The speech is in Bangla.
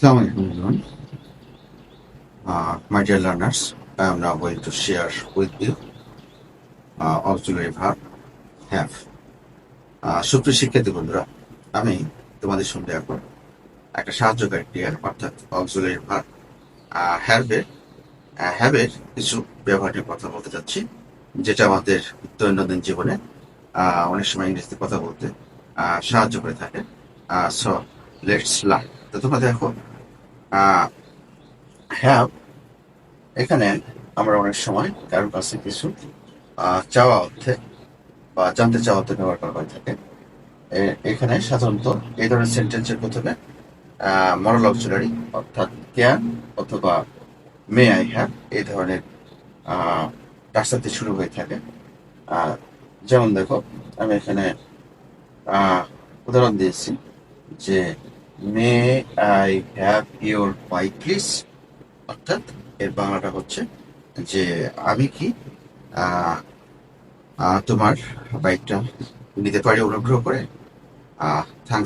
Assalamu alaikum everyone. My dear learners, I am now going to share with you auxiliary verb have. সুপ্রিয় শিক্ষার্থী বন্ধুরা, আমি তোমাদের সঙ্গে এখন একটা সাহায্যকারী ক্রিয়া অর্থাৎ অক্সিলারি ভার্ব হ্যাভের কিছু ব্যবহার নিয়ে কথা বলতে চাচ্ছি, যেটা আমাদের দৈনন্দিন জীবনে অনেক সময় ইংরেজিতে কথা বলতে সাহায্য করে থাকে। So let's learn. তো তোমরা দেখো, হ্যাভ এখানে আমরা অনেক সময় কারোর কাছে কিছু চাওয়া অর্থে বা জানতে চাওয়া অর্থে ব্যবহার করা হয়ে থাকে। এখানে সাধারণত এই ধরনের সেন্টেন্সের প্রথমে মরাল অক্সিলারি অর্থাৎ ক্যান অথবা মে আই হ্যাভ এই ধরনের তার সাথে শুরু হয়ে থাকে। যেমন দেখো, আমি এখানে উদাহরণ দিয়েছি যে may I have your bike please, অর্থাৎ এর বাংলাটা হচ্ছে যে আমি কি তোমার বাইকটা নিতে পারি অনুগ্রহ করে। থ্যাংক